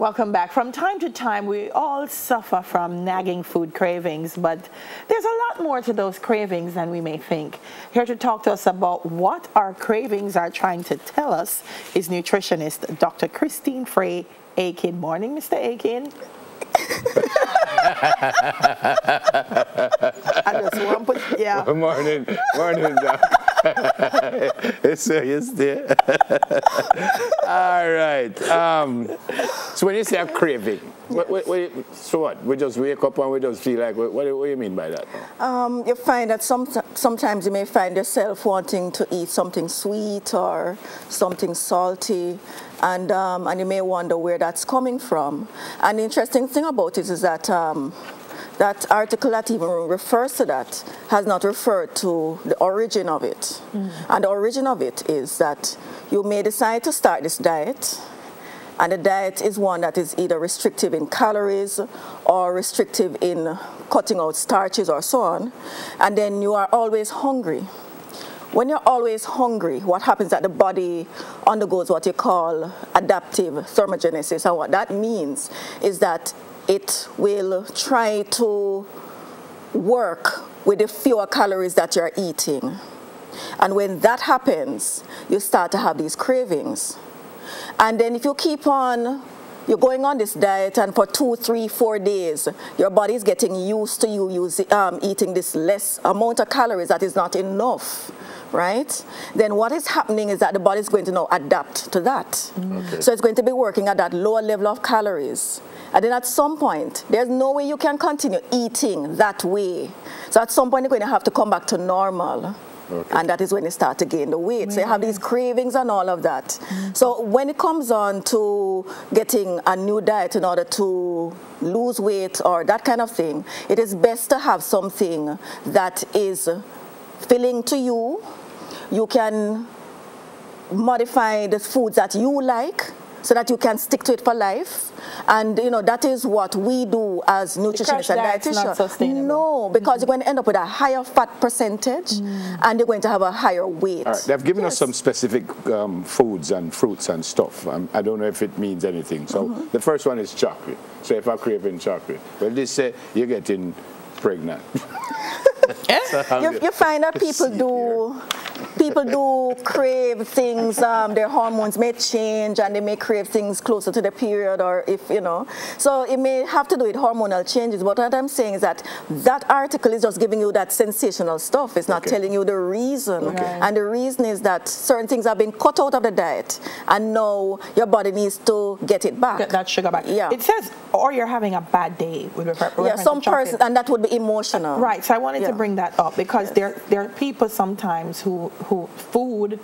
Welcome back. From time to time, we all suffer from nagging food cravings, but there's a lot more to those cravings than we may think. Here to talk to us about what our cravings are trying to tell us is nutritionist Dr. Christine Frey Aiken. Morning, Mr. Aiken. I just want to put, yeah. Morning, Doc. It's there. All right. So when you say a craving, so what? We just wake up and we just feel like, what do you mean by that? You find that sometimes you may find yourself wanting to eat something sweet or something salty, and you may wonder where that's coming from. And the interesting thing about it is that that article that even refers to that has not referred to the origin of it. And the origin of it is that you may decide to start this diet, and the diet is one that is either restrictive in calories or restrictive in cutting out starches or so on, and then you are always hungry. When you're always hungry, what happens is that the body undergoes what you call adaptive thermogenesis, and what that means is that it will try to work with the fewer calories that you're eating. And when that happens, you start to have these cravings. And then if you keep on, you're going on this diet, and for 2, 3, 4 days, your body is getting used to you eating this less amount of calories that is not enough, right? Then what is happening is that the body is going to now adapt to that. Okay. So it's going to be working at that lower level of calories. And then at some point, there's no way you can continue eating that way. So at some point, you're going to have to come back to normal. Okay. And that is when you start to gain the weight. So you have these cravings and all of that. So when it comes on to getting a new diet in order to lose weight or that kind of thing, it is best to have something that is filling to you. You can modify the foods that you like so that you can stick to it for life. And, you know, that is what we do as nutritionists and dietitians. No, because you're going to end up with a higher fat percentage and you're going to have a higher weight. All right. They've given us some specific foods and fruits and stuff. I don't know if it means anything. So the first one is chocolate. So if I'm craving chocolate, well, they say you're getting pregnant. You find that people do crave things, their hormones may change and they may crave things closer to the period, or if, you know, so it may have to do with hormonal changes. But what I'm saying is that that article is just giving you that sensational stuff. It's not telling you the reason. And the reason is that certain things have been cut out of the diet and now your body needs to get it back. Get that sugar back. Yeah. It says, or you're having a bad day with some person, and that would be emotional. Right. So I wanted to bring that up because there are people sometimes who food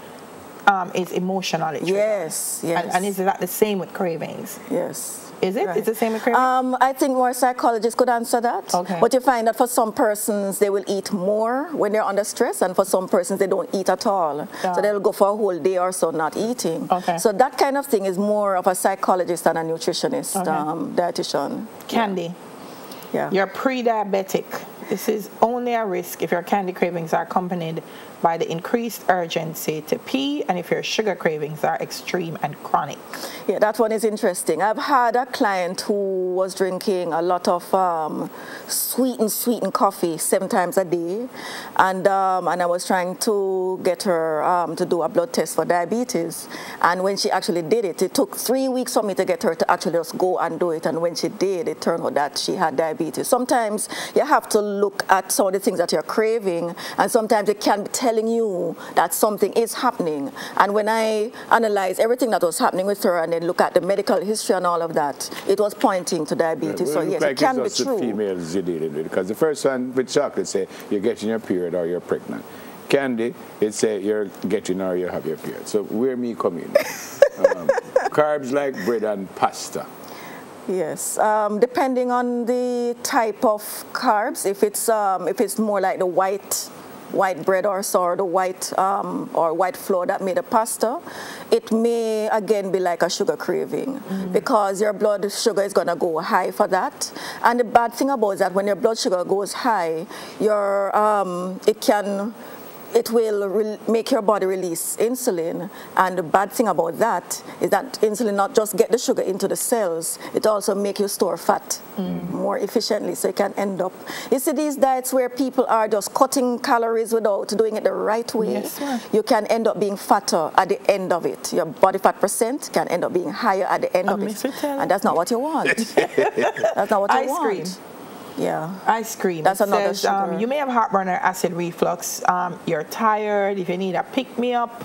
is emotional. Yes. And is that the same with cravings? Yes. Is it? Is it the same with cravings? I think more psychologists could answer that. Okay. But you find that for some persons, they will eat more when they're under stress, and for some persons, they don't eat at all. So they'll go for a whole day or so not eating. Okay. So that kind of thing is more of a psychologist than a nutritionist, dietitian. Candy. Yeah. You're pre-diabetic. This is only a risk if your candy cravings are accompanied by the increased urgency to pee, and if your sugar cravings are extreme and chronic. Yeah, that one is interesting. I've had a client who was drinking a lot of sweetened coffee 7 times a day, and I was trying to get her to do a blood test for diabetes. And when she actually did it, it took 3 weeks for me to get her to actually just go and do it. And when she did, it turned out that she had diabetes. Sometimes you have to look at some of the things that you're craving, and sometimes it can be telling you that something is happening. And when I analyzed everything that was happening with her and then look at the medical history and all of that, it was pointing to diabetes. So yes, it can be true. Females you're dealing with, because the first one with chocolate say you're getting your period or you're pregnant. Candy, it say you're getting or you have your period. So where me come in? Carbs like bread and pasta. Yes, depending on the type of carbs, if it's more like the white bread or so, or the white flour that made a pasta, it may again be like a sugar craving because your blood sugar is going to go high for that. And the bad thing about it is that when your blood sugar goes high, it can it will make your body release insulin. And the bad thing about that is that insulin not just get the sugar into the cells, it also make you store fat more efficiently. So you can end up, you see these diets where people are just cutting calories without doing it the right way. Yes, ma'am. You can end up being fatter at the end of it. Your body fat percent can end up being higher at the end of it. And that's not what you want. That's not what you want. Ice cream. Yeah. Ice cream. That's another says, sugar. you may have heartburn or acid reflux. You're tired. If you need a pick-me-up,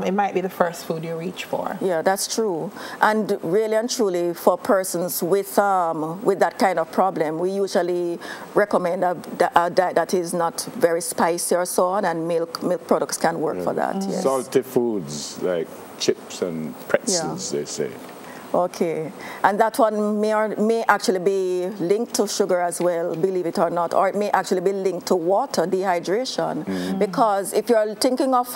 it might be the first food you reach for. Yeah, that's true. And really and truly, for persons with that kind of problem, we usually recommend a diet that is not very spicy or so on, and milk products can work for that. Yes. Salty foods like chips and pretzels, they say. Okay, and that one may actually be linked to sugar as well, believe it or not, or it may actually be linked to water, dehydration, because if you're thinking of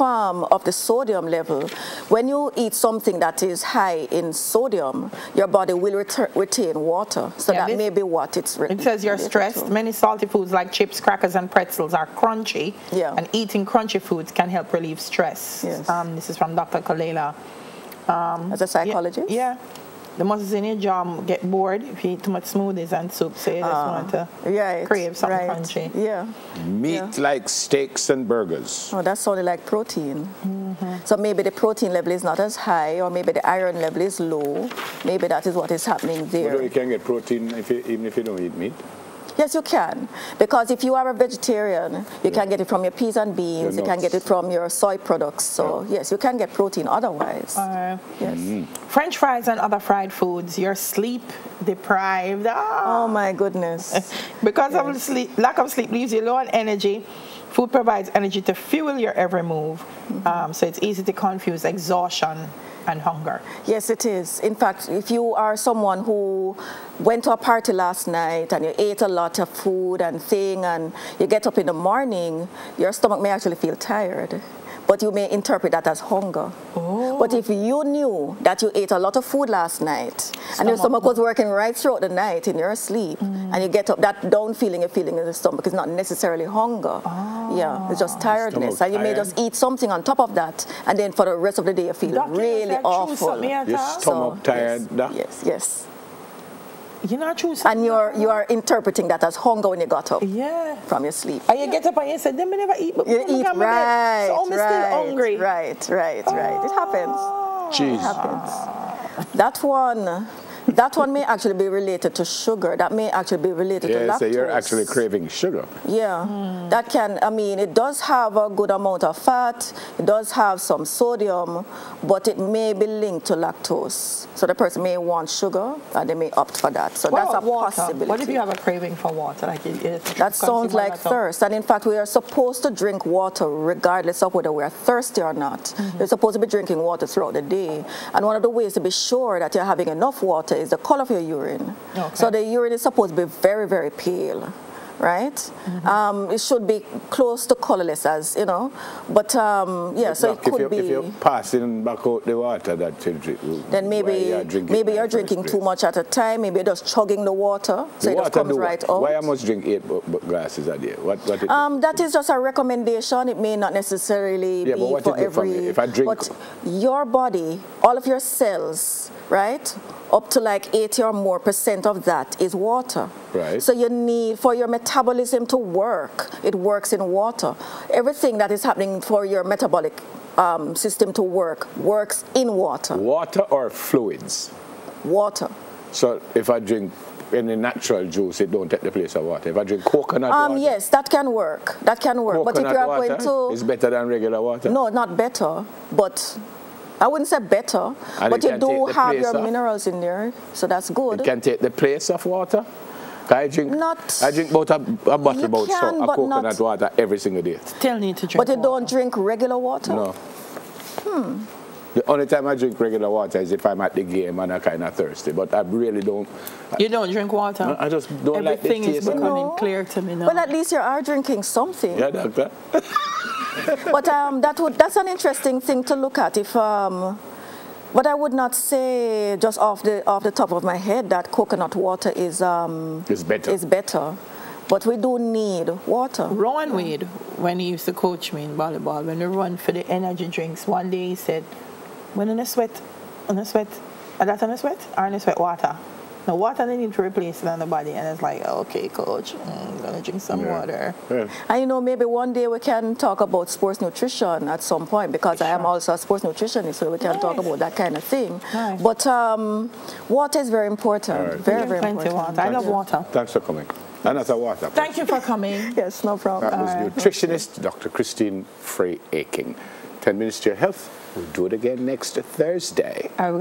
the sodium level, when you eat something that is high in sodium, your body will retain water, so that may be what it's It says you're stressed. Many salty foods like chips, crackers, and pretzels are crunchy, and eating crunchy foods can help relieve stress. Yes. This is from Dr. Kalela. As a psychologist? Yeah. The muscles in your jaw get bored if you eat too much smoothies and soup, so you just want to crave something crunchy. Yeah. Meat like steaks and burgers. Oh, that's only like protein. So maybe the protein level is not as high, or maybe the iron level is low. Maybe that is what is happening there. Well, you can get protein even if you don't eat meat. Yes, you can. Because if you are a vegetarian, you can get it from your peas and beans. You can get it from your soy products. So, yes, you can get protein otherwise. Yes. French fries and other fried foods, you're sleep deprived. Oh, my goodness. Because of lack of sleep leaves you low on energy. Food provides energy to fuel your every move. So it's easy to confuse exhaustion and hunger. Yes, it is. In fact, if you are someone who went to a party last night and you ate a lot of food and you get up in the morning, your stomach may actually feel tired, but you may interpret that as hunger. But if you knew that you ate a lot of food last night and your stomach was working right throughout the night in your sleep, and you get up, that down feeling you're feeling in the stomach is not necessarily hunger. Yeah, it's just tiredness. And you may just eat something on top of that, and then for the rest of the day you feel really awful. Your stomach tired? Yes, yes. You're not true. And you are interpreting that as hunger when you got up from your sleep. And you get up and you say, "Them never eat, but you eat right, so I'm still hungry." Right. It happens. Jeez. It happens. That one may actually be related to sugar. That may actually be related to lactose. So you're actually craving sugar. Yeah, that can, it does have a good amount of fat, it does have some sodium, but it may be linked to lactose. So the person may want sugar, and they may opt for that. So that's a possibility. What if you have a craving for water? That sounds like thirst. And in fact, we are supposed to drink water regardless of whether we are thirsty or not. You're supposed to be drinking water throughout the day. And one of the ways to be sure that you're having enough water is the color of your urine. So the urine is supposed to be very, very pale, right? It should be close to colorless, as you know. But so it could be. If you're passing back out the water that you drink, then maybe you're drinking too much at a time. Maybe you're just chugging the water, so it just comes right out. Why I must drink 8 glasses a day? That is just a recommendation. It may not necessarily be for every. If I drink, but your body, all of your cells, right? Up to like 80 or more % of that is water. Right. So you need, for your metabolism to work, it works in water. Everything that is happening for your metabolic system to work works in water. Water or fluids? Water. So if I drink any natural juice, it don't take the place of water. If I drink coconut water? Yes, that can work. That can work. Coconut but if you are water going to... is better than regular water? No, not better, but... I wouldn't say better, but you do have your minerals in there, so that's good. It can take the place of water? I drink about a bottle of coconut water every single day. Still need to drink But you don't drink regular water? No. The only time I drink regular water is if I'm at the game and I'm kind of thirsty, but I really don't. You don't drink water? I just don't like the taste. Everything is becoming clear to me now. Well, at least you are drinking something. Yeah, doctor. But that's an interesting thing to look at. But I would not say just off the top of my head that coconut water is better. But we do need water. Rowan Wade, when he used to coach me in volleyball, when we run for the energy drinks, one day he said, when in a sweat, are that on a sweat or in a sweat water? No, water they need to replace it on the body. And it's like, okay, coach, I'm going to drink some water. Yeah. And you know, maybe one day we can talk about sports nutrition at some point, because I am also a sports nutritionist, so we can talk about that kind of thing. Nice. But water is very important. Right. Very, very Plenty of important. water. I love water. Thanks for coming. And that's a water. Thank you for coming. Yes, no problem. That was nutritionist Dr. Christine Frey Aking. 10 minutes to your health. We'll do it again next Thursday. Are we gonna